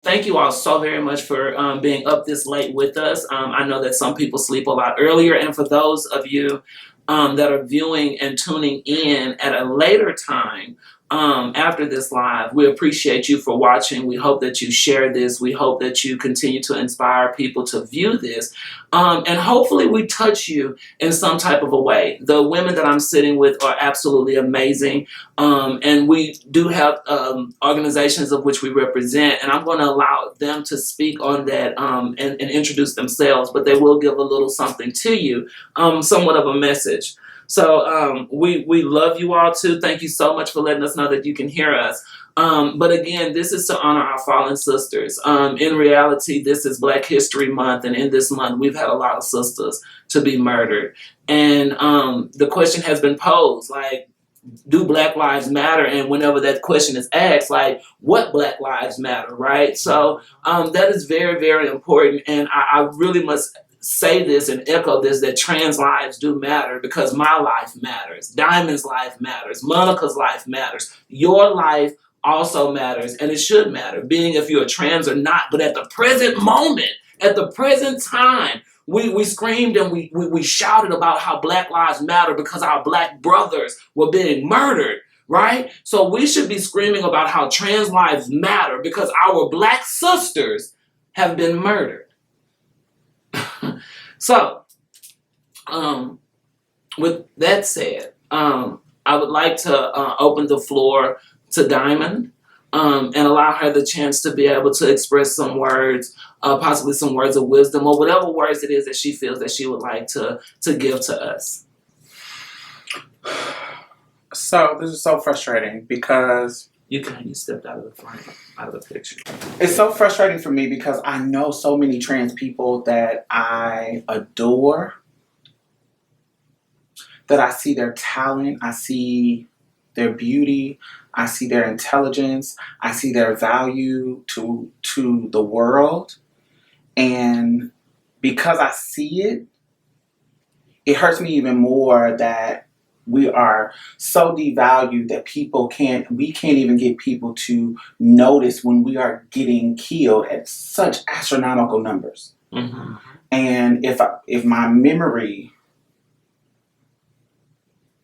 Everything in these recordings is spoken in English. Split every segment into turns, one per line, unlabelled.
thank you all so very much for being up this late with us. I know that some people sleep a lot earlier, and for those of you that are viewing and tuning in at a later time after this live, we appreciate you for watching. We hope that you share this. We hope that you continue to inspire people to view this. And hopefully we touch you in some type of a way. The women that I'm sitting with are absolutely amazing. And we do have organizations of which we represent. And I'm going to allow them to speak on that and introduce themselves. But they will give a little something to you, somewhat of a message. So we love you all too. Thank you so much for letting us know that you can hear us. But again, this is to honor our fallen sisters. In reality, this is Black History Month, and in this month, we've had a lot of sisters to be murdered. And the question has been posed, like, do Black lives matter? And whenever that question is asked, like, what Black lives matter, right? So that is very, very important. And I really must say this and echo this, that trans lives do matter, because my life matters. Diamond's life matters. Monica's life matters. Your life also matters, and it should matter, being if you're trans or not. But at the present moment, at the present time, we screamed and we shouted about how Black lives matter because our Black brothers were being murdered, right? So we should be screaming about how trans lives matter because our Black sisters have been murdered. So, with that said, I would like to open the floor to Diamond and allow her the chance to be able to express some words, possibly some words of wisdom, or whatever words it is that she feels that she would like to give to us.
So this is so frustrating because
You stepped out of the frame, out of the picture.
It's so frustrating for me because I know so many trans people that I adore, that I see their talent, I see their beauty, I see their intelligence, I see their value to the world. And because I see it, it hurts me even more that we are so devalued that we can't even get people to notice when we are getting killed at such astronomical numbers.
Mm-hmm.
And if my memory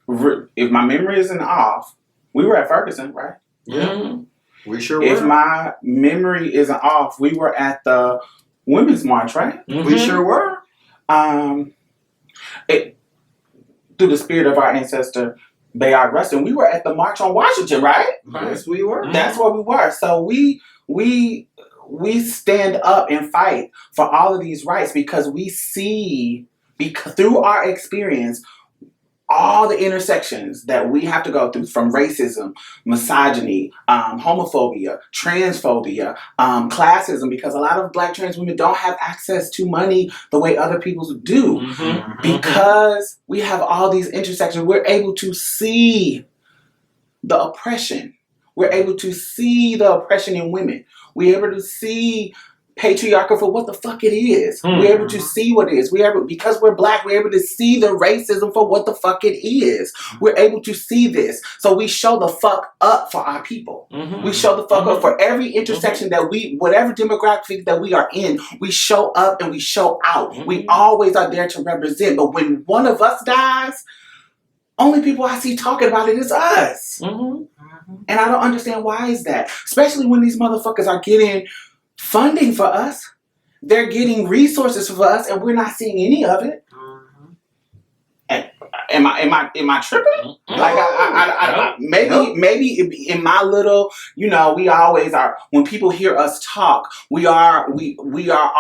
isn't off, we were at Ferguson, right?
Yeah,
Mm-hmm.
we sure were.
If my memory isn't off, we were at the Women's March, right?
Mm-hmm.
We sure were.
Through the spirit of our ancestor, Bayard Rustin, we were at the March on Washington, right?
Yes, we were.
That's where we were. So we stand up and fight for all of these rights because we see, through our experience, all the intersections that we have to go through, from racism, misogyny, homophobia, transphobia, classism, because a lot of Black trans women don't have access to money the way other people do.
Mm-hmm.
Because we have all these intersections, we're able to see the oppression. We're able to see the oppression in women. We're able to see patriarchal for what the fuck it is.
Mm-hmm.
We're able to see what it is. Because we're Black, we're able to see the racism for what the fuck it is. We're able to see this. So we show the fuck up for our people.
Mm-hmm.
We show the fuck up for every intersection that whatever demographic that we are in, we show up and we show out.
Mm-hmm.
We always are there to represent. But when one of us dies, only people I see talking about it is us.
Mm-hmm.
And I don't understand why is that. Especially when these motherfuckers are getting funding for us. They're getting resources for us, and we're not seeing any of it. And am I tripping? Like I maybe in my little, we always are. When people hear us talk, we are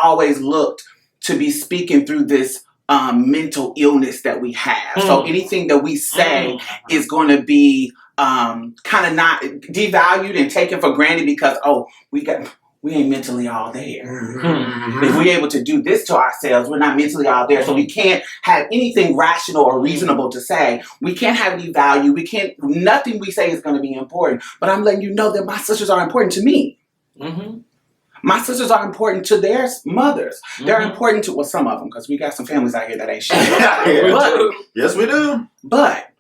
always looked to be speaking through this mental illness that we have. So anything that we say is going to be kind of not devalued and taken for granted because we ain't mentally all there.
Mm-hmm.
If we're able to do this to ourselves, we're not mentally all there. So we can't have anything rational or reasonable to say. We can't have any value. Nothing we say is going to be important. But I'm letting you know that my sisters are important to me.
Mm-hmm.
My sisters are important to their mothers. They're important to, some of them, because we got some families out here that ain't shit.
Yes, we do.
But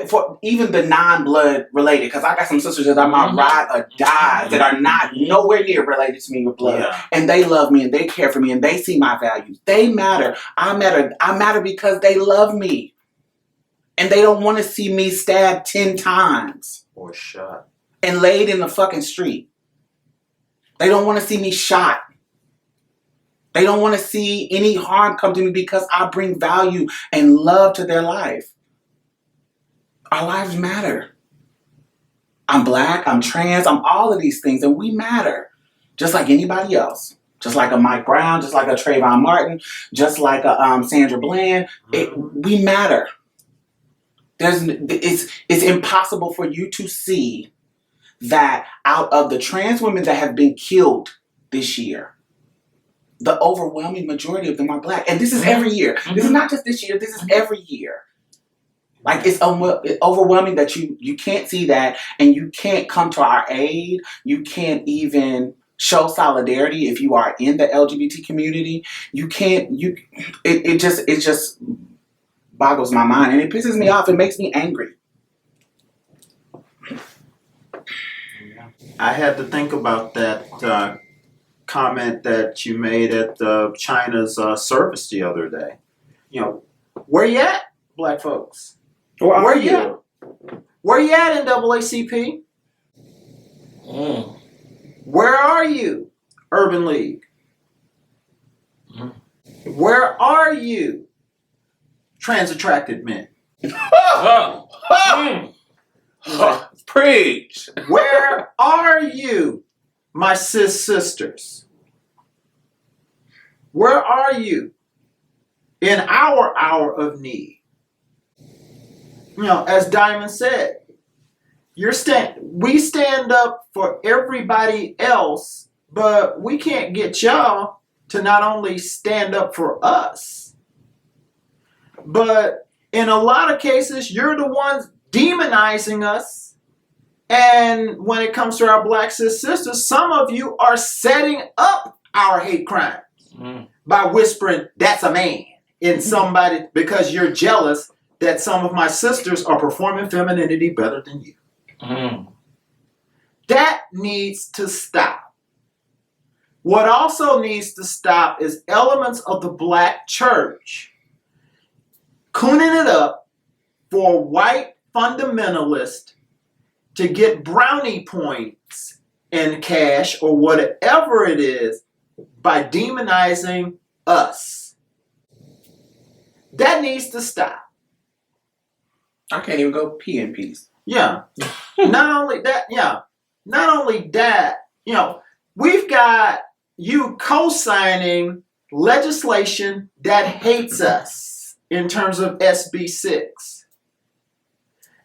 for even the non-blood related, because I got some sisters that are my ride or die that are not nowhere near related to me with blood, and they love me and they care for me and they see my values. They matter. I matter because they love me, and they don't want to see me stabbed 10 times
or shot
and laid in the fucking street. They don't want to see me shot. They don't want to see any harm come to me because I bring value and love to their life. Our lives matter. I'm black, I'm trans, I'm all of these things, and we matter. Just like anybody else. Just like a Mike Brown, just like a Trayvon Martin, just like a Sandra Bland. We matter. It's impossible for you to see that out of the trans women that have been killed this year, the overwhelming majority of them are black. And this is every year. This is not just this year, this is every year. Like, it's overwhelming that you can't see that, and you can't come to our aid. You can't even show solidarity if you are in the LGBT community. You can't. It just boggles my mind, and it pisses me off. It makes me angry.
I had to think about that comment that you made at China's service the other day. Where you at, black folks? Where you at? Where you at in NAACP? Where are you, Urban League? Where are you, trans attracted men?
Preach.
Where are you, my cis sisters? Where are you in our hour of need? As Diamond said, we stand up for everybody else, but we can't get y'all to not only stand up for us, but in a lot of cases, you're the ones demonizing us. And when it comes to our black cis sisters, some of you are setting up our hate crimes by whispering, "That's a man," in somebody, because you're jealous that some of my sisters are performing femininity better than you. That needs to stop. What also needs to stop is elements of the black church cooning it up for white fundamentalists to get brownie points and cash or whatever it is by demonizing us. That needs to stop.
I can't even go pee in peace.
Yeah. Not only that, we've got you co-signing legislation that hates us in terms of SB 6.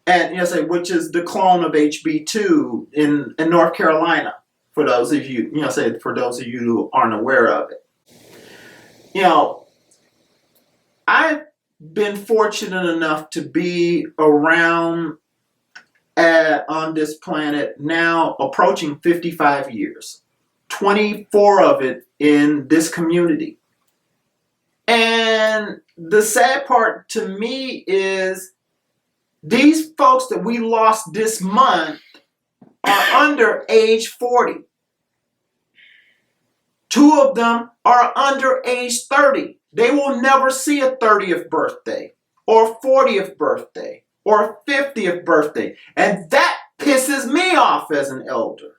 And which is the clone of HB 2 in North Carolina, for those of you, who aren't aware of it. I've been fortunate enough to be around on this planet now approaching 55 years, 24 of it in this community. And the sad part to me is these folks that we lost this month are under age 40. 2 of them are under age 30. They will never see a 30th birthday or 40th birthday or 50th birthday. And that pisses me off as an elder.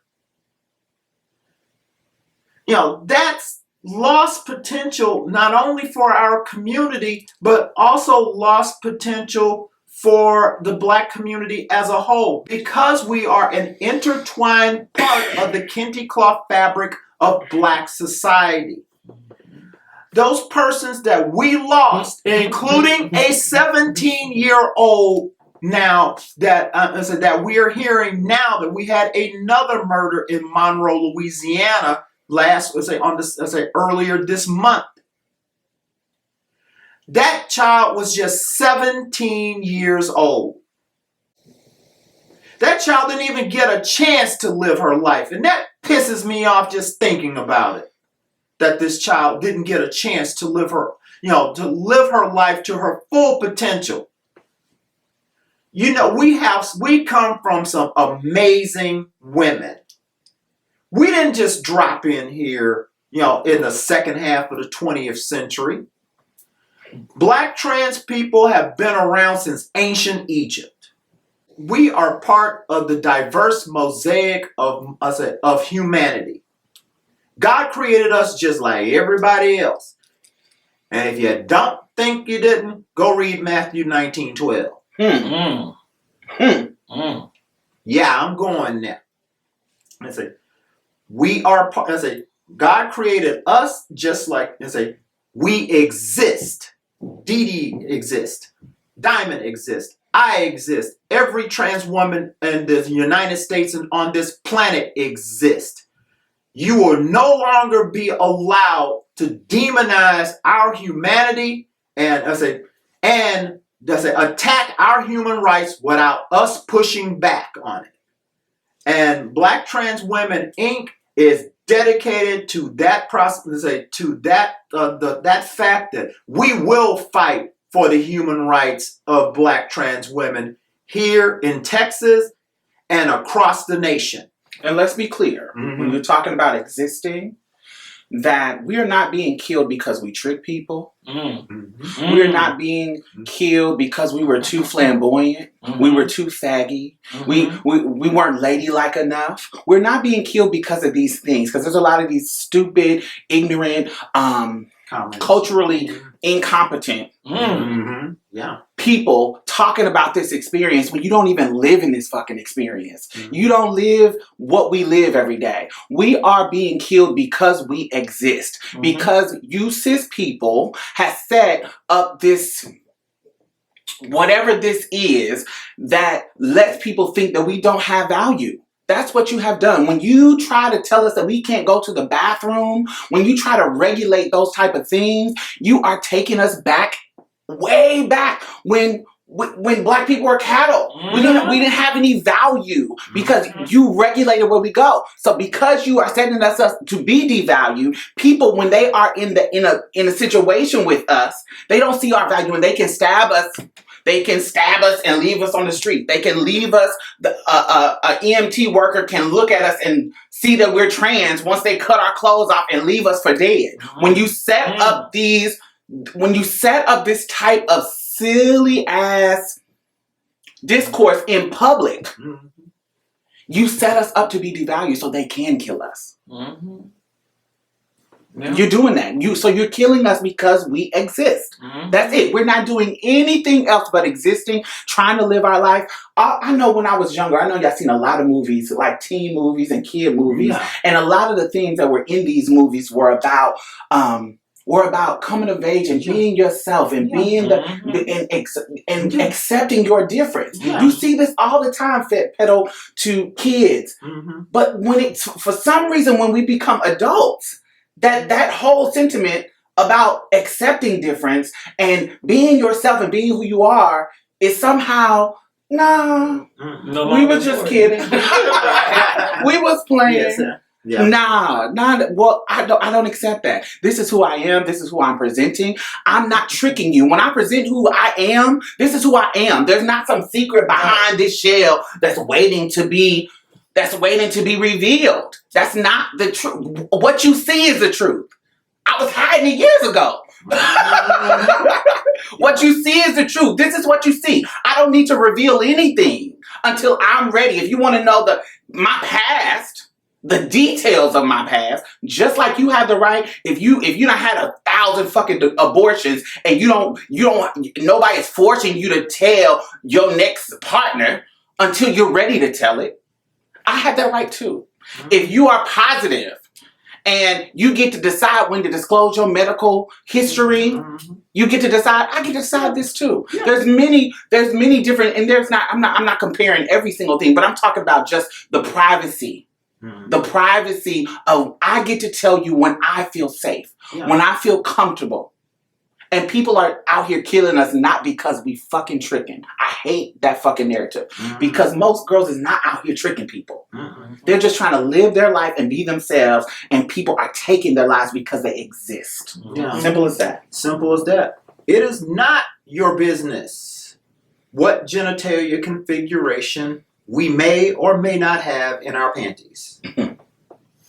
That's lost potential not only for our community, but also lost potential for the black community as a whole, because we are an intertwined part of the kente cloth fabric of black society. Those persons that we lost, including a 17-year-old now that we are hearing now that we had another murder in Monroe, Louisiana earlier this month. That child was just 17 years old. That child didn't even get a chance to live her life. And that pisses me off just thinking about it. That this child didn't get a chance to live her life to her full potential. You know, we come from some amazing women. We didn't just drop in here, you know, in the second half of the 20th century. Black trans people have been around since ancient Egypt. We are part of the diverse mosaic of humanity. God created us just like everybody else. And if you don't think you didn't, go read Matthew 19:12. Yeah, I'm going there. I say, we are part. I say, God created us just like. I say, we exist. Dee Dee exists. Diamond exists. I exist. Every trans woman in the United States and on this planet exists. You will no longer be allowed to demonize our humanity and attack our human rights without us pushing back on it. And Black Trans Women Inc. is dedicated to that process, that fact that we will fight for the human rights of Black trans women here in Texas and across the nation.
And let's be clear, when you're talking about existing, that we are not being killed because we trick people. We're not being killed because we were too flamboyant. We were too faggy. We weren't ladylike enough. We're not being killed because of these things, because there's a lot of these stupid, ignorant, culturally incompetent people talking about this experience when you don't even live in this fucking experience. You don't live what we live every day. We are being killed because we exist. Because you cis people have set up this, whatever this is, that lets people think that we don't have value. That's what you have done. When you try to tell us that we can't go to the bathroom, when you try to regulate those type of things, you are taking us back, way back, when Black people were cattle. We didn't have any value because you regulated where we go. So because you are setting us up to be devalued, people, when they are in a situation with us, they don't see our value and they can stab us. They can stab us and leave us on the street. They can leave us. A EMT worker can look at us and see that we're trans once they cut our clothes off and leave us for dead. When you set up this type of silly ass discourse in public, you set us up to be devalued so they can kill us. You're doing that. So you're killing us because we exist. That's it. We're not doing anything else but existing, trying to live our life. I know when I was younger, I know y'all seen a lot of movies, like teen movies and kid movies. And a lot of the things that were in these movies were about coming of age and being yourself and being and accepting your difference. You see this all the time, pedal to kids. But for some reason, when we become adults, that whole sentiment about accepting difference and being yourself and being who you are is somehow, no, we were just kidding. We was playing. Well, I don't accept that. This is who I am. This is who I'm presenting. I'm not tricking you. When I present who I am, this is who I am. There's not some secret behind this shell that's waiting to be revealed. That's not the truth. What you see is the truth. I was hiding it years ago. What you see is the truth. This is what you see. I don't need to reveal anything until I'm ready. If you want to know my past, the details of my past, just like you have the right, if you done had 1,000 fucking abortions and nobody is forcing you to tell your next partner until you're ready to tell it, I have that right too. If you are positive and you get to decide when to disclose your medical history, you get to decide. I get to decide this too. There's many different, and I'm not comparing every single thing, but I'm talking about just the privacy. The privacy of, I get to tell you when I feel safe, when I feel comfortable. And people are out here killing us not because we fucking tricking. I hate that fucking narrative. Because most girls is not out here tricking people. They're just trying to live their life and be themselves, and people are taking their lives because they exist. Simple as that.
Simple as that. It is not your business what genitalia configuration we may or may not have in our panties.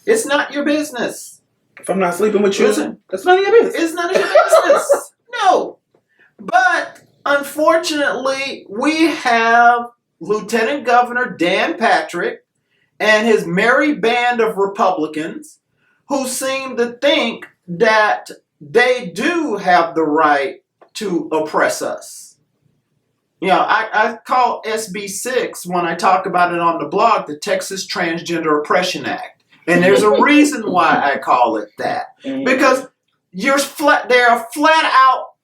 It's not your business.
If I'm not sleeping with you,
Listen,
that's none of your business.
it's none of your business. No. But unfortunately, we have Lieutenant Governor Dan Patrick and his merry band of Republicans who seem to think that they do have the right to oppress us. You know, I call SB 6, when I talk about it on the blog, the Texas Transgender Oppression Act. And there's a reason why I call it that. Because they are flat out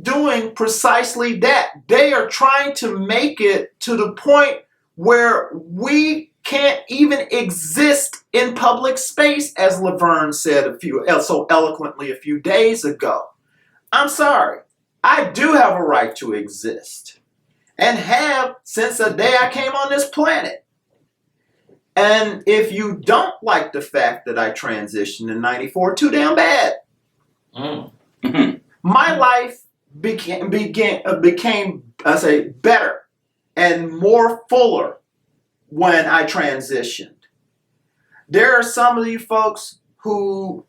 doing precisely that. They are trying to make it to the point where we can't even exist in public space, as Laverne said so eloquently a few days ago. I'm sorry. I do have a right to exist, and have since the day I came on this planet. And if you don't like the fact that I transitioned in '94, too damn bad. My life became I say, better and more fuller when I transitioned. There are some of you folks who,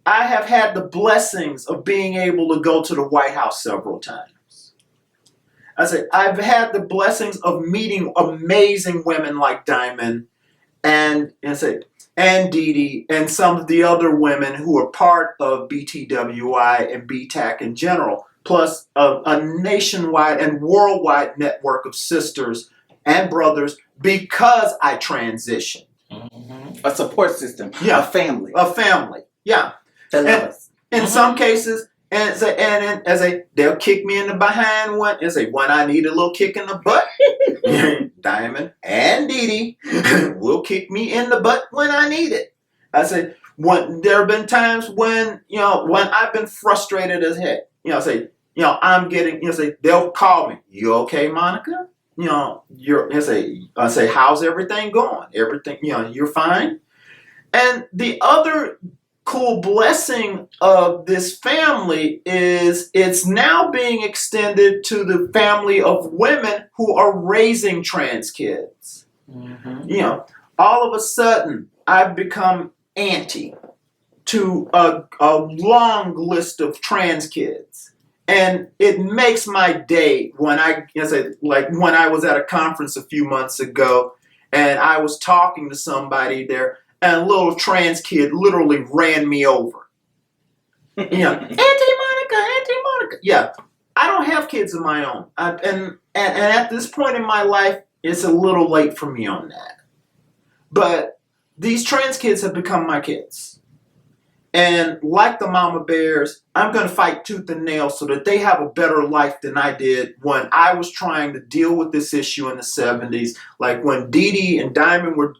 I have had the blessings of being able to go to the White House several times. I've had the blessings of meeting amazing women like Diamond and Dee Dee and some of the other women who are part of BTWI and BTAC in general, plus a nationwide and worldwide network of sisters and brothers because I transitioned.
A support system.
Yeah.
A family.
Yeah.
That love us.
In some cases, they'll kick me in the behind when I need a little kick in the butt. Diamond and Dee Dee will kick me in the butt when I need it. There have been times when I've been frustrated as heck. I'm getting. They'll call me. You okay, Monica? How's everything going? Everything. You're fine. And the other cool blessing of this family is it's now being extended to the family of women who are raising trans kids. All of a sudden I've become auntie to a long list of trans kids, and it makes my day when when I was at a conference a few months ago and I was talking to somebody there. And a little trans kid literally ran me over. Auntie Monica. Yeah, I don't have kids of my own. And at this point in my life, it's a little late for me on that. But these trans kids have become my kids. And like the mama bears, I'm going to fight tooth and nail so that they have a better life than I did when I was trying to deal with this issue in the 70s. Like when Dee Dee and Diamond were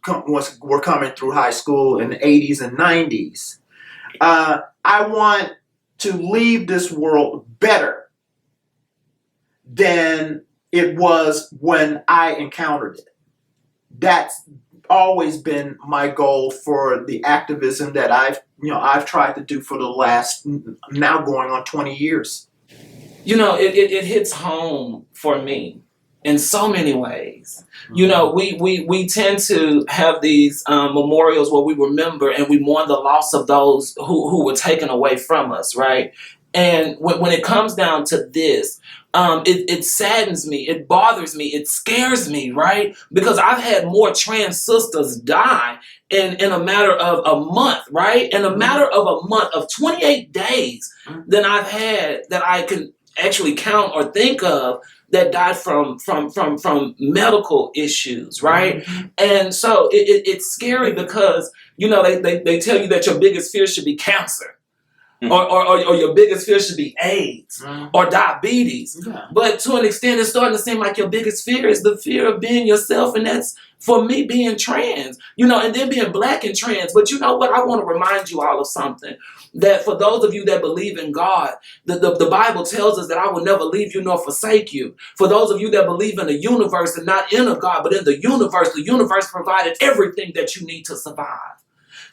coming through high school in the 80s and 90s. I want to leave this world better than it was when I encountered it. That's always been my goal for the activism that I've tried to do for the last now going on 20 years.
It hits home for me in so many ways. We tend to have these memorials where we remember and we mourn the loss of those who were taken away from us, right? And when it comes down to this, it saddens me, it bothers me, it scares me, right? Because I've had more trans sisters die in a matter of a month, right? In a matter of a month of 28 days than I've had that I can actually count or think of that died from medical issues, right? And so it's scary because, they tell you that your biggest fear should be cancer. Or your biggest fear should be AIDS or diabetes. Yeah. But to an extent, it's starting to seem like your biggest fear is the fear of being yourself. And that's, for me, being trans, and then being black and trans. But you know what? I want to remind you all of something. That for those of you that believe in God, the Bible tells us that I will never leave you nor forsake you. For those of you that believe in the universe and not in a God, but in the universe provided everything that you need to survive.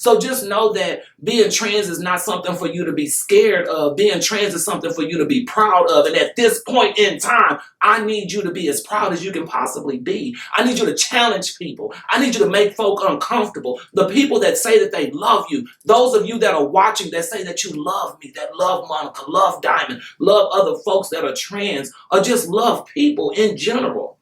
So just know that being trans is not something for you to be scared of. Being trans is something for you to be proud of. And at this point in time, I need you to be as proud as you can possibly be. I need you to challenge people. I need you to make folk uncomfortable. The people that say that they love you, those of you that are watching that say that you love me, that love Monica, love Diamond, love other folks that are trans, or just love people in general.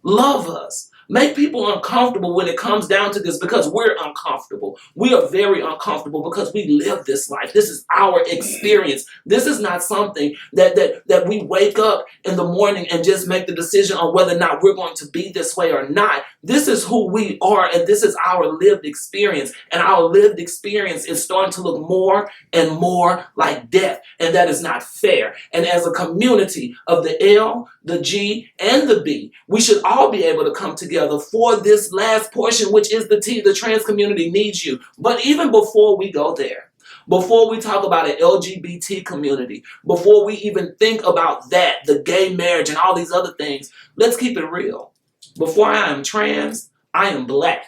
Love us. Make people uncomfortable when it comes down to this, because we're uncomfortable. We are very uncomfortable because we live this life. This is our experience. This is not something that we wake up in the morning and just make the decision on whether or not we're going to be this way or not. This is who we are, and this is our lived experience. And our lived experience is starting to look more and more like death, and that is not fair. And as a community of the L, the G, and the B, we should all be able to come together for this last portion, which is the T. The trans community needs you. But even before we go there, before we talk about an LGBT community, before we even think about that, the gay marriage and all these other things, let's keep it real. Before I am trans, I am black.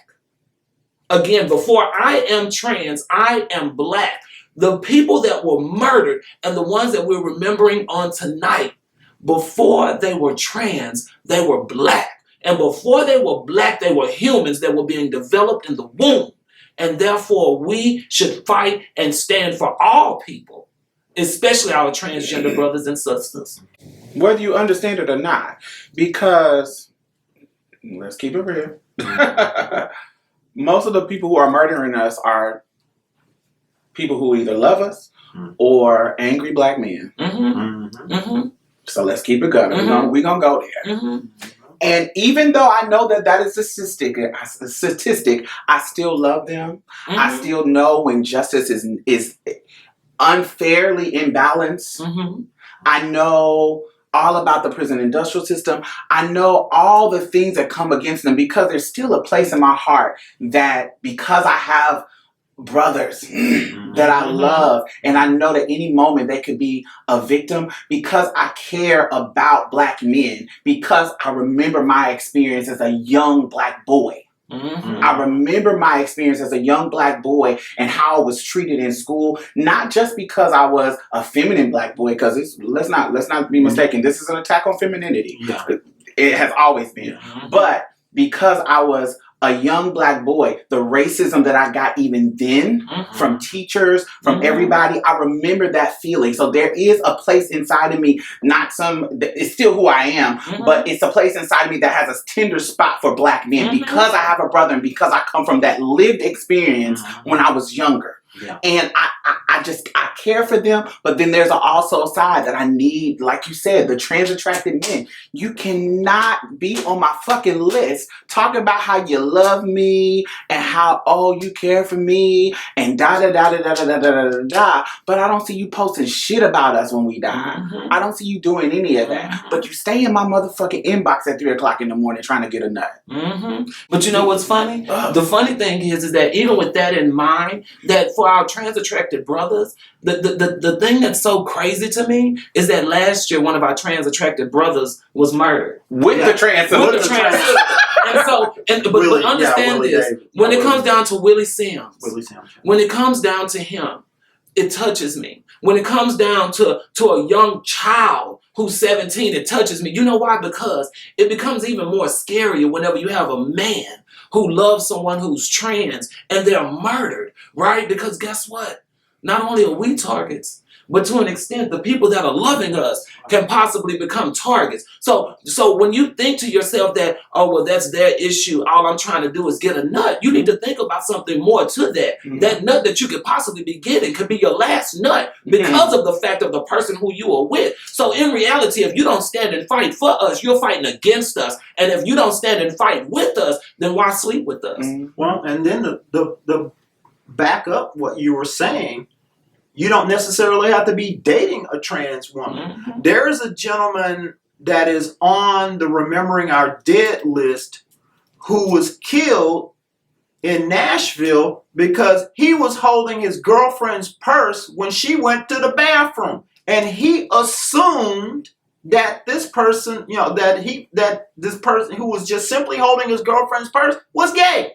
Again, before I am trans, I am black. The people that were murdered and the ones that we're remembering on tonight, before they were trans, they were black. And before they were black, they were humans that were being developed in the womb. And therefore, we should fight and stand for all people, especially our transgender brothers and sisters.
Whether you understand it or not, because, let's keep it real, most of the people who are murdering us are people who either love us or angry black men.
Mm-hmm. Mm-hmm.
So let's keep it going.
Mm-hmm.
We're going to go there.
Mm-hmm.
And even though I know that is a statistic, I still love them.
Mm-hmm.
I still know when justice is unfairly imbalanced.
Mm-hmm.
I know all about the prison industrial system. I know all the things that come against them, because there's still a place in my heart that, because I have brothers that I love, and I know that any moment they could be a victim, because I care about black men, because I remember my experience as a young black boy.
Mm-hmm.
I remember my experience as a young black boy and how I was treated in school, not just because I was a feminine black boy, because let's not be mistaken, this is an attack on femininity.
Yeah.
It has always been.
Mm-hmm.
But because I was a young black boy, the racism that I got even then from teachers, from everybody, I remember that feeling. So there is a place inside of me, it's still who I am, but it's a place inside of me that has a tender spot for black men, because I have a brother and because I come from that lived experience when I was younger.
Yeah.
And I care for them, but then there's also a side that I need, like you said, the trans attracted men. You cannot be on my fucking list talking about how you love me and how, you care for me and da da da da da da da da da da, but I don't see you posting shit about us when we die. I don't see you doing any of that. But you stay in my motherfucking inbox at 3 o'clock in the morning trying to get a nut.
But you know what's funny? The funny thing is that even with that in mind, that for our trans attracted brothers, the thing that's so crazy to me is that last year one of our trans attracted brothers was murdered.
With the trans.
And so, but understand this. When it comes down to Willie Sims, when it comes down to him, it touches me. When it comes down to a young child who's 17, it touches me. You know why? Because it becomes even more scarier whenever you have a man who loves someone who's trans and they're murdered, right? Because guess what? Not only are we targets, but to an extent, the people that are loving us can possibly become targets. So when you think to yourself that, that's their issue, all I'm trying to do is get a nut, you need to think about something more to that. That nut that you could possibly be getting could be your last nut because of the fact of the person who you are with. So in reality, if you don't stand and fight for us, you're fighting against us. And if you don't stand and fight with us, then why sleep with us?
Well, and then the back up what you were saying, you don't necessarily have to be dating a trans woman. There is a gentleman that is on the Remembering Our Dead list who was killed in Nashville because he was holding his girlfriend's purse when she went to the bathroom. And he assumed that this person, that this person who was just simply holding his girlfriend's purse was gay.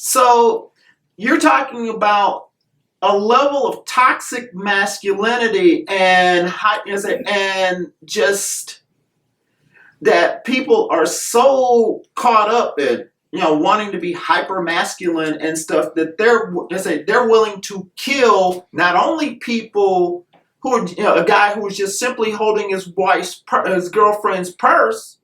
So you're talking about a level of toxic masculinity and just that people are so caught up in wanting to be hyper masculine and stuff that they're willing to kill not only people who are a guy who was just simply holding his girlfriend's purse,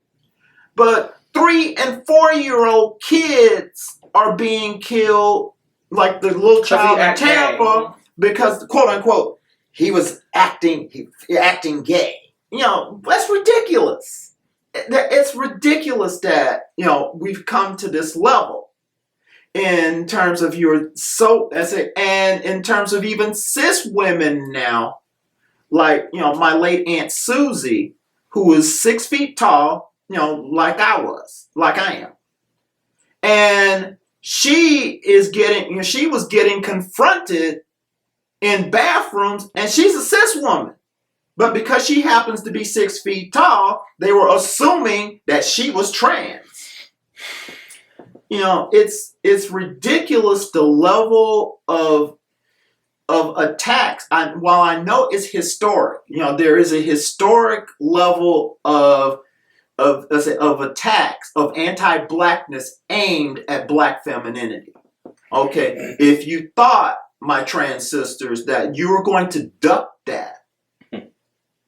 but 3 and 4-year-old kids are being killed, like the little child in Tampa, because quote unquote he was acting gay. That's ridiculous. It's ridiculous that we've come to this level in terms of and in terms of even cis women now, like my late Aunt Susie, who was 6 feet tall, like I am, and she was getting confronted in bathrooms, and she's a cis woman. But because she happens to be 6 feet tall, they were assuming that she was trans. It's ridiculous the level of attacks. While I know it's historic, there is a historic level of attacks of anti-blackness aimed at black femininity. Okay, if you thought, my trans sisters, that you were going to duck that,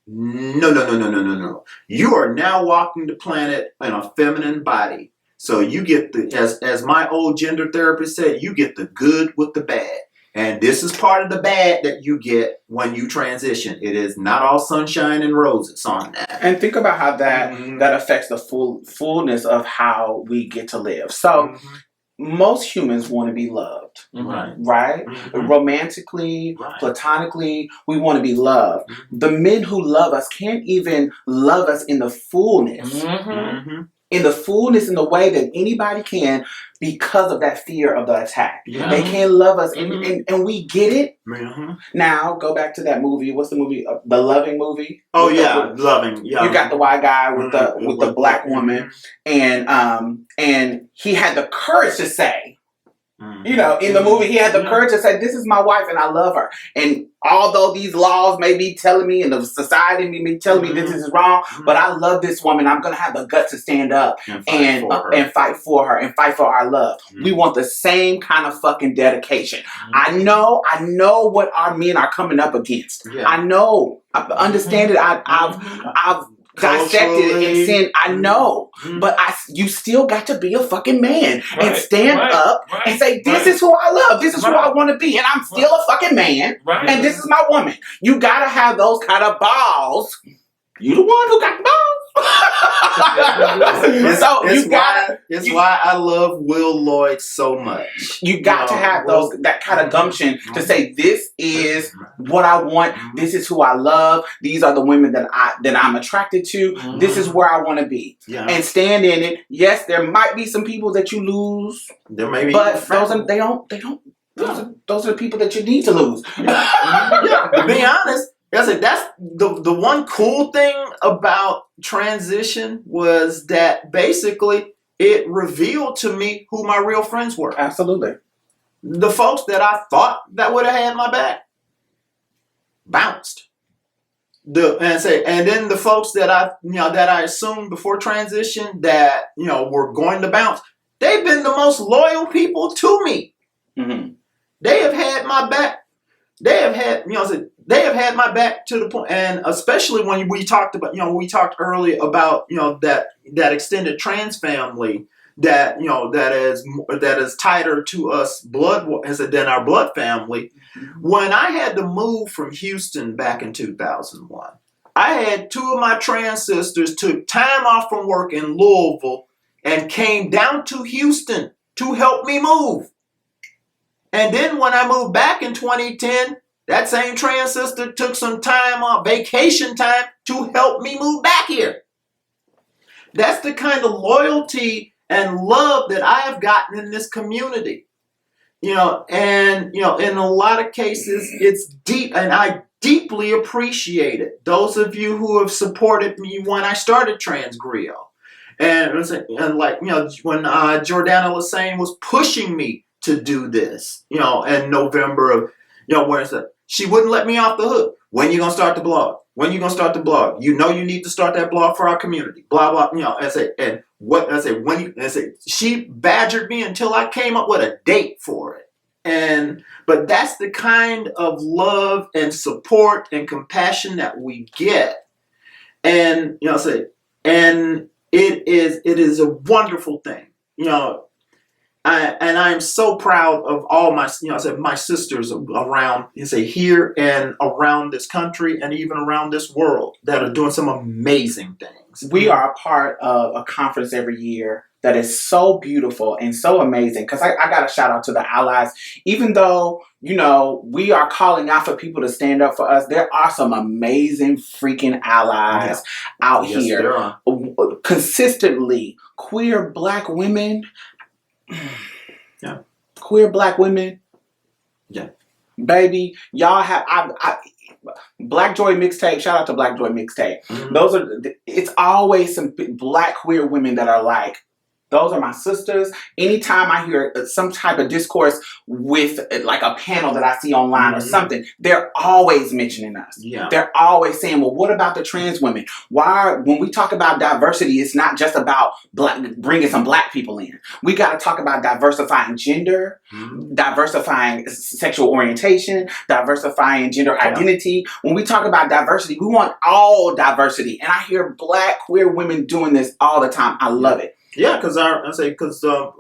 no. You are now walking the planet in a feminine body. So you get as my old gender therapist said, you get the good with the bad. And this is part of the bad that you get when you transition. It is not all sunshine and roses on that.
And think about how that affects the fullness of how we get to live. So most humans want to be loved, right? Romantically, platonically, we want to be loved. The men who love us can't even love us in the fullness. In the fullness, in the way that anybody can, because of that fear of the attack. They can't love us, and we get it. Now, go back to that movie. What's the movie? The Loving movie?
Oh, yeah, Loving. Yeah.
You got the white guy with the black woman, and he had the courage to say, in the movie, he had the courage to say, this is my wife and I love her. And although these laws may be telling me and the society may be telling me this is wrong, but I love this woman. I'm going to have the guts to stand up and fight for her and fight for our love. We want the same kind of fucking dedication. I know what our men are coming up against. I know. I understand it. I've dissected it and said, I know, but you still got to be a fucking man and stand up and say, this is who I love, this is who I want to be, and I'm still a fucking man, and this is my woman. You gotta have those kind of balls. You the one who got the balls.
It's why I love Will Lloyd so much.
You got to have that kind of gumption to say, this is what I want, this is who I love, these are the women that I'm attracted to, this is where I want to be. And stand in it. Yes, there might be some people that you lose.
There may be,
but those are the people that you need to lose.
To be honest, that's the one cool thing about transition was that basically it revealed to me who my real friends were.
Absolutely.
The folks that I thought that would have had my back bounced. And then the folks that I assumed before transition that were going to bounce, they've been the most loyal people to me. They have had my back. They have had my back to the point, and especially when we talked earlier about that extended trans family that is tighter to us than our blood family. When I had to move from Houston back in 2001, I had 2 of my trans sisters took time off from work in Louisville and came down to Houston to help me move. And then when I moved back in 2010, that same trans sister took some time off, vacation time, to help me move back here. That's the kind of loyalty and love that I have gotten in this community. In a lot of cases, it's deep, and I deeply appreciate it. Those of you who have supported me when I started Trans Griot. And like, when Jordana Lassane was pushing me to do this, in November of, where it's like, she wouldn't let me off the hook. When you gonna start the blog? When you gonna start the blog? You need to start that blog for our community. Blah blah. She badgered me until I came up with a date for it. But that's the kind of love and support and compassion that we get. And and it is a wonderful thing. I'm so proud of all my, my sisters around, here and around this country and even around this world that are doing some amazing things.
We are a part of a conference every year that is so beautiful and so amazing. Because I got to shout out to the allies. Even though, we are calling out for people to stand up for us, there are some amazing freaking allies out here.
There are.
Consistently, queer Black women.
Yeah.
Queer Black women.
Yeah.
Baby, y'all have Black Joy Mixtape. Shout out to Black Joy Mixtape.
Mm-hmm.
It's always some Black queer women that are like, those are my sisters. Anytime I hear some type of discourse with like a panel that I see online or something, they're always mentioning us.
Yeah.
They're always saying, well, what about the trans women? When we talk about diversity, it's not just about bringing some Black people in. We got to talk about diversifying gender, diversifying sexual orientation, diversifying gender identity. When we talk about diversity, we want all diversity. And I hear Black queer women doing this all the time. I love it.
Yeah, because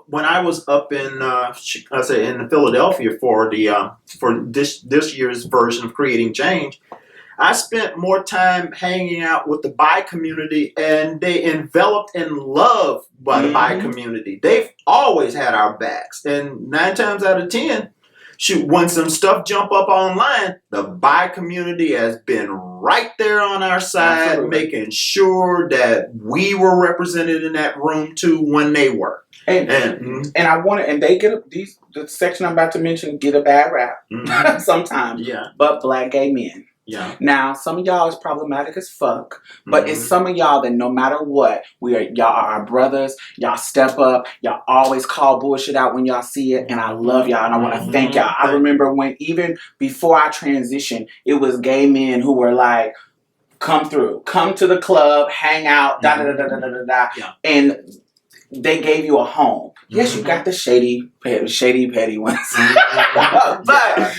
when I was up in in Philadelphia for this year's version of Creating Change, I spent more time hanging out with the bi community, and they enveloped in love by the bi community. They've always had our backs, and 9 times out of 10, when some stuff jump up online, the bi community has been right there on our side,
Absolutely.
making sure that we were represented in that room too when they were.
And I want to, and they get the section I'm about to mention get a bad rap sometimes.
Yeah.
But Black gay men.
Yeah.
Now, some of y'all is problematic as fuck, but it's some of y'all that no matter what, y'all are our brothers. Y'all step up. Y'all always call bullshit out when y'all see it, and I love y'all, and I want to thank y'all. I remember when even before I transitioned, it was gay men who were like, come to the club, hang out,
Yeah.
and they gave you a home. Yes, you got the shady petty ones. But,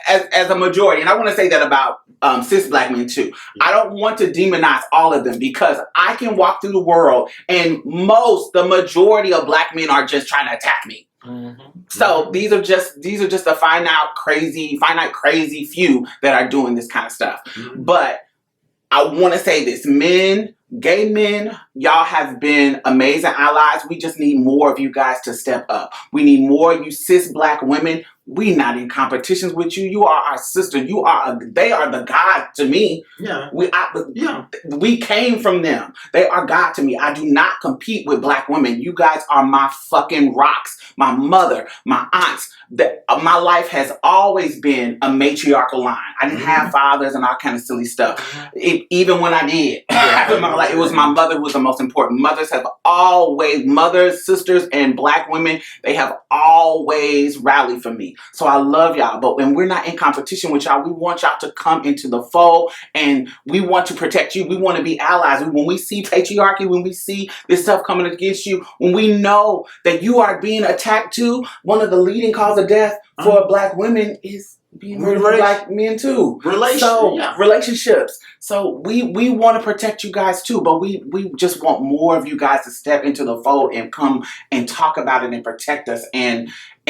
as a majority, and I want to say that about cis Black men too.
Yeah.
I don't want to demonize all of them because I can walk through the world and the majority of Black men are just trying to attack me. So these are just a finite crazy few that are doing this kind of stuff. But I want to say this, gay men, y'all have been amazing allies. We just need more of you guys to step up. We need more of you cis Black women. We not in competitions with you. You are our sister. They are the God to me.
Yeah.
We came from them. They are God to me. I do not compete with Black women. You guys are my fucking rocks. My mother, my aunts. My life has always been a matriarchal line. I didn't have fathers and all kind of silly stuff. Even when I did, it was my mother who was the most important. Mothers, sisters, and Black women, they have always rallied for me. So I love y'all. But when we're not in competition with y'all, we want y'all to come into the fold, and we want to protect you. We want to be allies. When we see patriarchy, when we see this stuff coming against you, when we know that you are being attacked too, one of the leading causes of death for Black women is being murdered for Black men too. Relationships. So we want to protect you guys too, but we just want more of you guys to step into the fold and come and talk about it and protect us and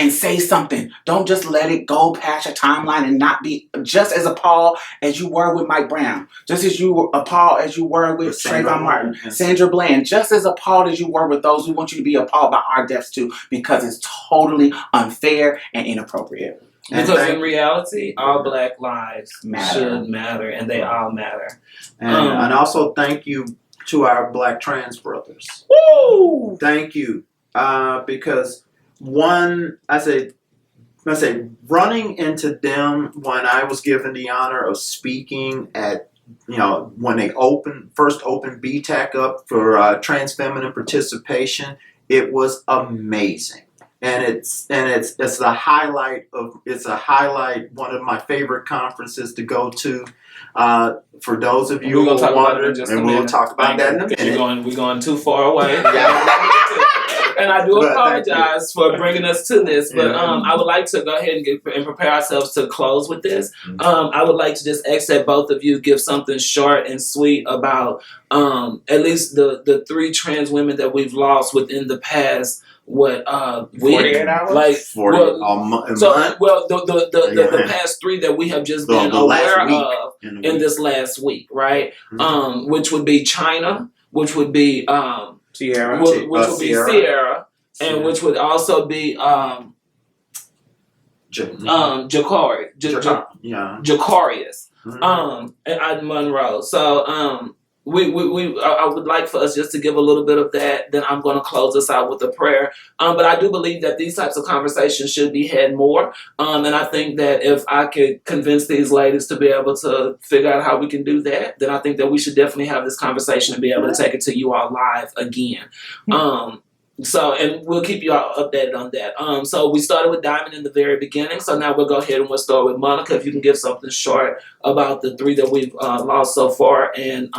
say something. Don't just let it go past your timeline and not be just as appalled as you were with Mike Brown, just as you were appalled as you were with Trayvon Martin, Sandra Bland, just as appalled as you were with those who want you to be appalled by our deaths too, because it's totally unfair and inappropriate.
Because in reality, all Black lives should matter, and they all matter.
And also thank you to our Black trans brothers.
Woo!
Thank you. Because I say running into them when I was given the honor of speaking at, when they first opened BTAC up for trans feminine participation, it was amazing. and it's a highlight one of my favorite conferences to go to. For those of you
We're
who
gonna talk
are
about it
wondering,
in just
and
a
we'll
minute.
talk about that in a minute.
We're going too far away.
Yeah.
And I do
But thank you.
apologize for bringing us to this, but
Yeah.
I would like to go ahead and prepare ourselves to close with this. I would like to just ask that both of you give something short and sweet about at least the 3 trans women that we've lost within the past week,
48 hours?
like
40
well,
a month.
the past 3 that we have just been
The last
aware
week.
of in this last week, right? Which would be China, which would be
Sierra.
which would be Sierra, and which would also be Jacarius, and Monroe. So I would like for us just to give a little bit of that. Then I'm going to close us out with a prayer. But I do believe that these types of conversations should be had more. And I think that if I could convince these ladies to be able to figure out how we can do that, then I think that we should definitely have this conversation and be able to take it to you all live again. So, and we'll keep you all updated on that. So we started with Diamond in the very beginning. So now we'll go ahead and we'll start with Monica. If you can give something short about the 3 that we've lost so far, and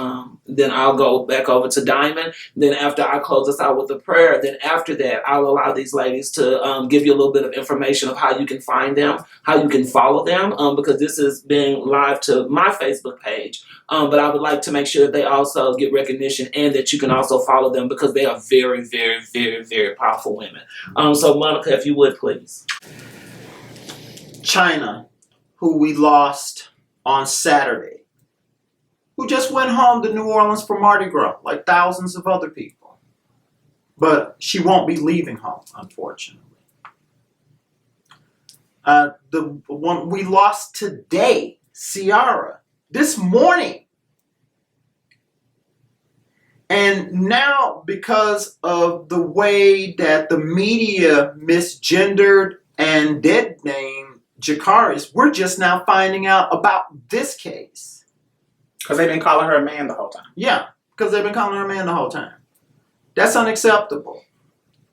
then I'll go back over to Diamond. Then after I close us out with a prayer, then after that, I'll allow these ladies to give you a little bit of information of how you can find them, how you can follow them, because this is being live to my Facebook page. But I would like to make sure that they also get recognition and that you can also follow them because they are very, very, very, very powerful women. So Monica, if you would, please.
China, who we lost on Saturday, who just went home to New Orleans for Mardi Gras, like thousands of other people. But she won't be leaving home, unfortunately. The one we lost today, Ciara, this morning. And now, because of the way that the media misgendered and dead named Jacarius, we're just now finding out about this case.
Because they've been calling her a man the whole time.
Yeah, because they've been calling her a man the whole time. That's unacceptable.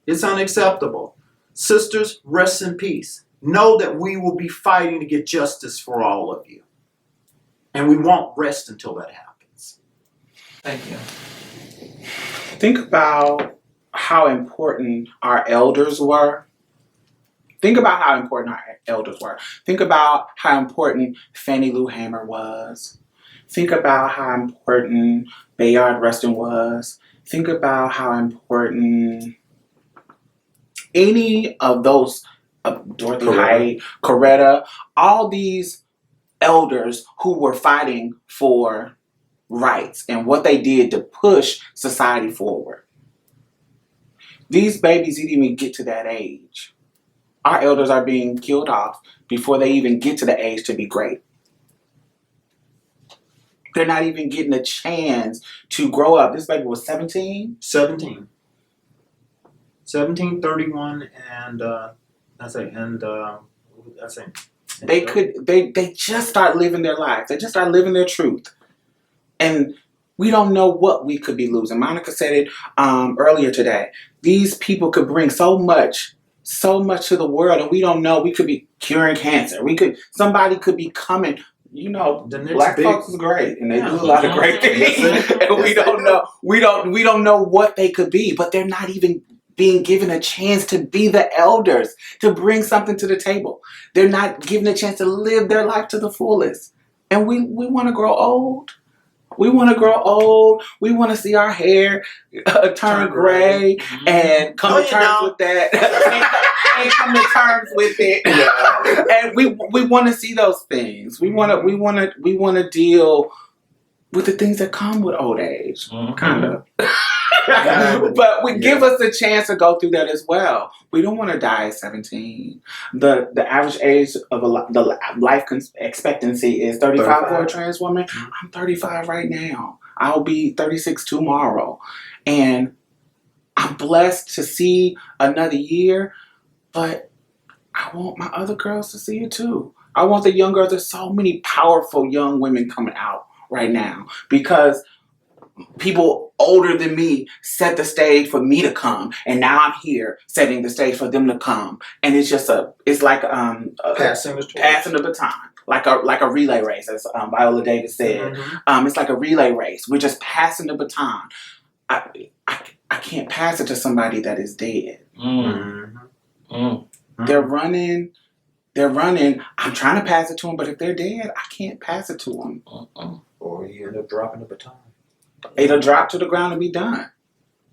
It's unacceptable. Sisters, rest in peace. Know that we will be fighting to get justice for all of you. And we won't rest until that happens.
Thank you.
Think about how important our elders were. Think about how important our elders were. Think about how important Fannie Lou Hamer was. Think about how important Bayard Rustin was. Think about how important any of those, Dorothy Height, Coretta, all these elders who were fighting for rights and what they did to push society forward. These babies didn't even get to that age. Our elders are being killed off before they even get to the age to be great. They're not even getting a chance to grow up. This baby was 17?
17. 17, 31, and
They just start living their lives. They just start living their truth. And we don't know what we could be losing. Monica said it earlier today. These people could bring so much to the world, and we don't know. We could be curing cancer. Somebody could be coming. You know, black folks is great, and they do a lot of great things. And we don't know. We don't know what they could be, but they're not even being given a chance to be the elders, to bring something to the table. They're not given a chance to live their life to the fullest. And we want to grow old. We want to grow old. We want to see our hair turn gray and come to terms with that. and come to terms with it. Yeah. And we want to see those things. We want to deal with the things that come with old age, kind of. But give us a chance to go through that as well. We don't want to die at 17. The average age of the life expectancy is 35 for a trans woman. I'm 35 right now. I'll be 36 tomorrow. And I'm blessed to see another year, but I want my other girls to see it too. I want the young girls. There's so many powerful young women coming out right now because people older than me set the stage for me to come, and now I'm here setting the stage for them to come, and it's just it's like
Passing
the baton, like a relay race, as Viola Davis said. It's like a relay race. We're just passing the baton. I can't pass it to somebody that is dead. They're running. I'm trying to pass it to them, but if they're dead, I can't pass it to them.
Or you end up dropping the baton.
It'll drop to the ground and be done.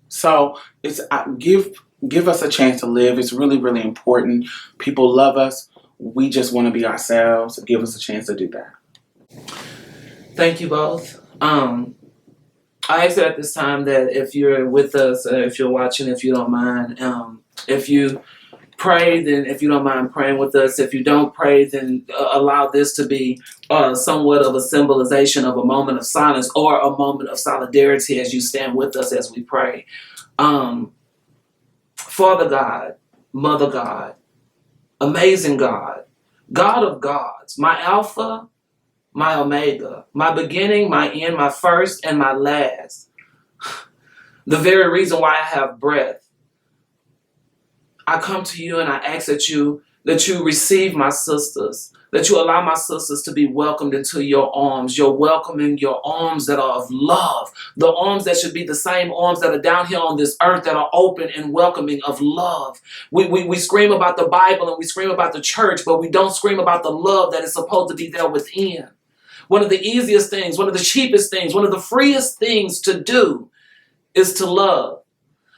So it's give us a chance to live. It's really, really important. People love us. We just want to be ourselves. Give us a chance to do that.
Thank you both. I ask at this time that if you're with us, if you're watching, if you don't mind, if you pray, then if you don't mind praying with us. If you don't pray, then allow this to be somewhat of a symbolization of a moment of silence or a moment of solidarity as you stand with us as we pray. Father God, Mother God, amazing God, God of gods, my Alpha, my Omega, my beginning, my end, my first, and my last. The very reason why I have breath. I come to you and I ask that you receive my sisters, that you allow my sisters to be welcomed into your arms. You're welcoming your arms that are of love, the arms that should be the same arms that are down here on this earth that are open and welcoming of love. We scream about the Bible and we scream about the church, but we don't scream about the love that is supposed to be there within. One of the easiest things, one of the cheapest things, one of the freest things to do is to love.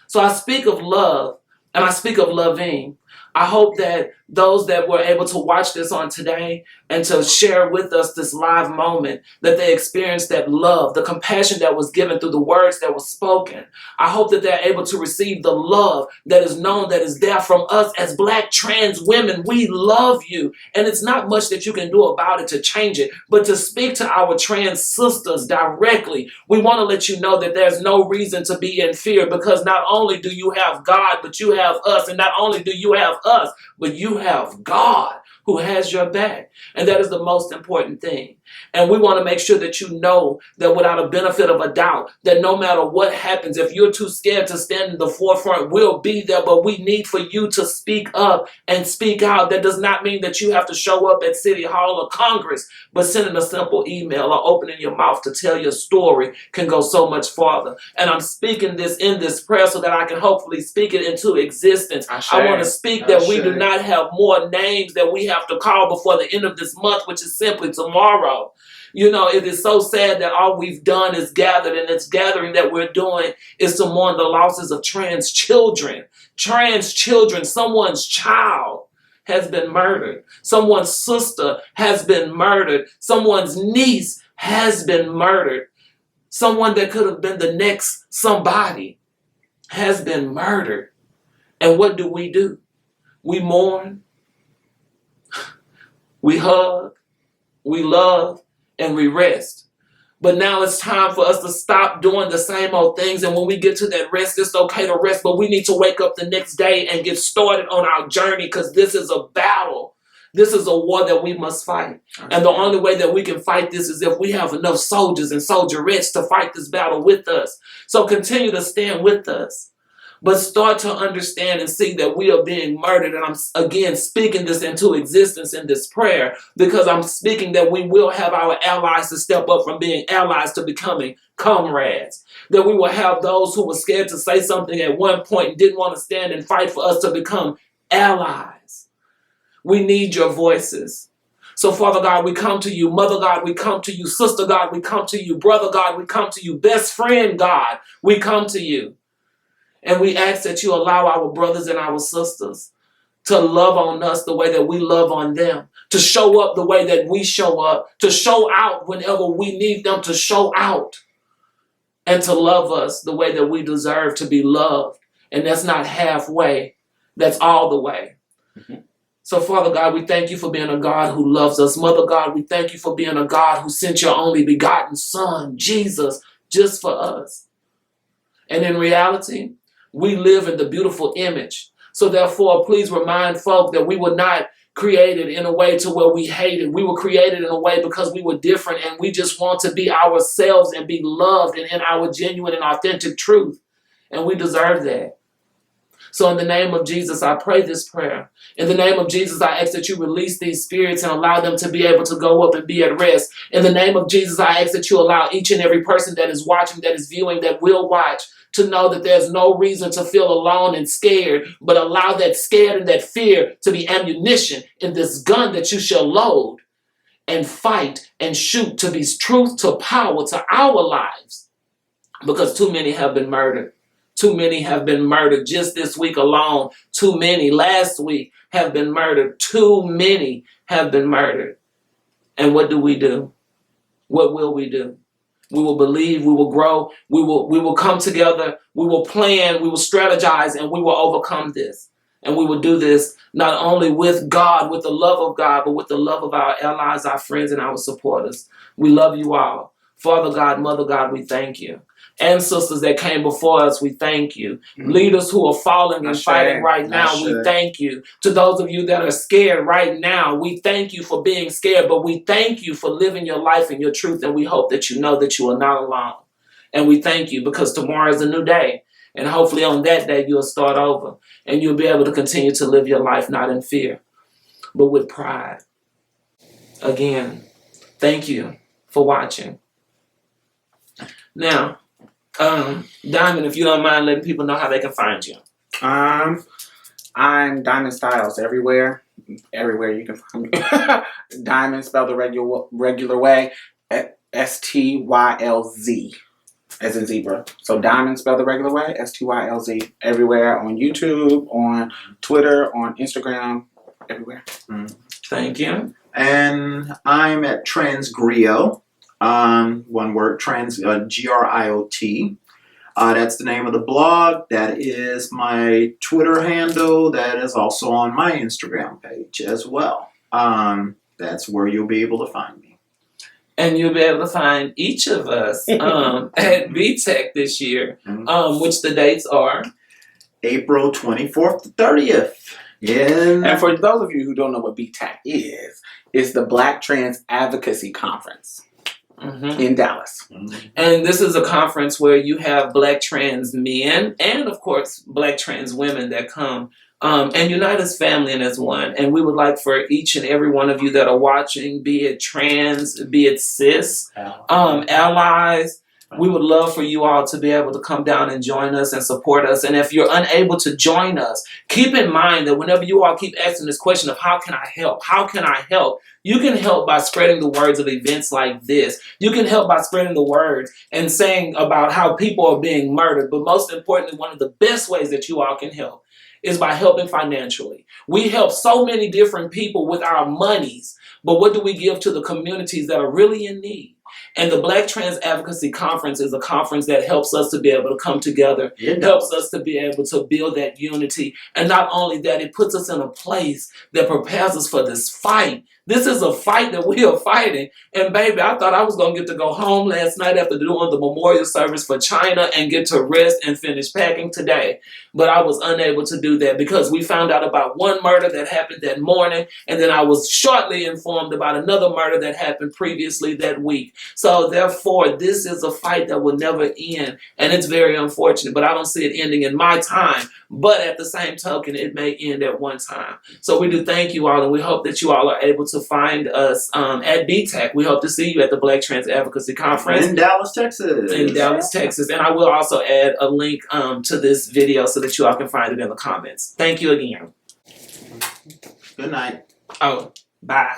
So I speak of love. And I speak of loving. I hope that those that were able to watch this on today and to share with us this live moment, that they experienced that love, the compassion that was given through the words that were spoken. I hope that they're able to receive the love that is known, that is there from us as Black trans women. We love you. And it's not much that you can do about it to change it, but to speak to our trans sisters directly. We want to let you know that there's no reason to be in fear, because not only do you have God, but you have us. And not only do you have us, but you have God who has your back. And that is the most important thing. And we want to make sure that you know that without a benefit of a doubt, that no matter what happens, if you're too scared to stand in the forefront, we'll be there. But we need for you to speak up and speak out. That does not mean that you have to show up at City Hall or Congress, but sending a simple email or opening your mouth to tell your story can go so much farther. And I'm speaking this in this prayer so that I can hopefully speak it into existence. I want to speak that we do not have more names that we have to call before the end of this month, which is simply tomorrow. You know, it is so sad that all we've done is gathered, and this gathering that we're doing is to mourn the losses of trans children. Trans children, someone's child has been murdered. Someone's sister has been murdered. Someone's niece has been murdered. Someone that could have been the next somebody has been murdered. And what do? We mourn, we hug, we love, and we rest. But now it's time for us to stop doing the same old things. And when we get to that rest, it's okay to rest, but we need to wake up the next day and get started on our journey, because this is a battle. This is a war that we must fight. And the only way that we can fight this is if we have enough soldiers and soldierettes to fight this battle with us. So continue to stand with us. But start to understand and see that we are being murdered. And I'm, again, speaking this into existence in this prayer, because I'm speaking that we will have our allies to step up from being allies to becoming comrades. That we will have those who were scared to say something at one point and didn't want to stand and fight for us to become allies. We need your voices. So, Father God, we come to you. Mother God, we come to you. Sister God, we come to you. Brother God, we come to you. Best friend God, we come to you. And we ask that you allow our brothers and our sisters to love on us the way that we love on them, to show up the way that we show up, to show out whenever we need them to show out, and to love us the way that we deserve to be loved. And that's not halfway, that's all the way. Mm-hmm. So, Father God, we thank you for being a God who loves us. Mother God, we thank you for being a God who sent your only begotten Son, Jesus, just for us. And in reality, we live in the beautiful image. So therefore, please remind folk that we will not created in a way to where we hated. We were created in a way because we were different and we just want to be ourselves and be loved and in our genuine and authentic truth. And we deserve that. So in the name of Jesus, I pray this prayer. In the name of Jesus, I ask that you release these spirits and allow them to be able to go up and be at rest. In the name of Jesus, I ask that you allow each and every person that is watching, that is viewing, that will watch, to know that there's no reason to feel alone and scared, but allow that scared and that fear to be ammunition in this gun that you shall load and fight and shoot to be truth to power to our lives. Because too many have been murdered. Too many have been murdered just this week alone. Too many last week have been murdered. Too many have been murdered. And what do we do? What will we do? We will believe, we will grow, we will come together, we will plan, we will strategize, and we will overcome this. And we will do this not only with God, with the love of God, but with the love of our allies, our friends, and our supporters. We love you all. Father God, Mother God, we thank you. Ancestors that came before us, we thank you. Leaders who are falling and fighting right now, we thank you. To those of you that are scared right now, we thank you for being scared, but we thank you for living your life and your truth, and we hope that you know that you are not alone. And we thank you because tomorrow is a new day, and hopefully on that day you'll start over, and you'll be able to continue to live your life not in fear, but with pride. Again, thank you for watching. Now, Diamond, if you don't mind letting people know how they can find you.
I'm Diamond Stylz everywhere. Everywhere you can find me. Diamond spelled the regular way. Stylz, as in zebra. So Diamond spelled the regular way. Stylz. Everywhere on YouTube, on Twitter, on Instagram, everywhere.
Thank you.
And I'm at Transgriot. One word, Griot. That's the name of the blog. That is my Twitter handle. That is also on my Instagram page as well. That's where you'll be able to find me.
And you'll be able to find each of us at BTech this year, which the dates are
April 24th to 30th. Yeah.
And for those of you who don't know what BTech is, it's the Black Trans Advocacy Conference. In Dallas.
And this is a conference where you have Black trans men and, of course, Black trans women that come and unite as family and as one. And we would like for each and every one of you that are watching, be it trans, be it cis, allies, we would love for you all to be able to come down and join us and support us. And if you're unable to join us, keep in mind that whenever you all keep asking this question of how can I help? How can I help? You can help by spreading the words of events like this. You can help by spreading the words and saying about how people are being murdered. But most importantly, one of the best ways that you all can help is by helping financially. We help so many different people with our monies, but what do we give to the communities that are really in need? And the Black Trans Advocacy Conference is a conference that helps us to be able to come together. It helps us to be able to build that unity. And not only that, it puts us in a place that prepares us for this fight. This is a fight that we are fighting. And baby, I thought I was going to get to go home last night after doing the memorial service for China and get to rest and finish packing today. But I was unable to do that because we found out about one murder that happened that morning. And then I was shortly informed about another murder that happened previously that week. So therefore, this is a fight that will never end. And it's very unfortunate, but I don't see it ending in my time. But at the same token, it may end at one time. So we do thank you all, and we hope that you all are able to find us at BTech. We hope to see you at the Black Trans Advocacy Conference.
In Dallas, Texas.
In Dallas, Texas. And I will also add a link to this video so that you all can find it in the comments. Thank you again.
Good night.
Oh, bye.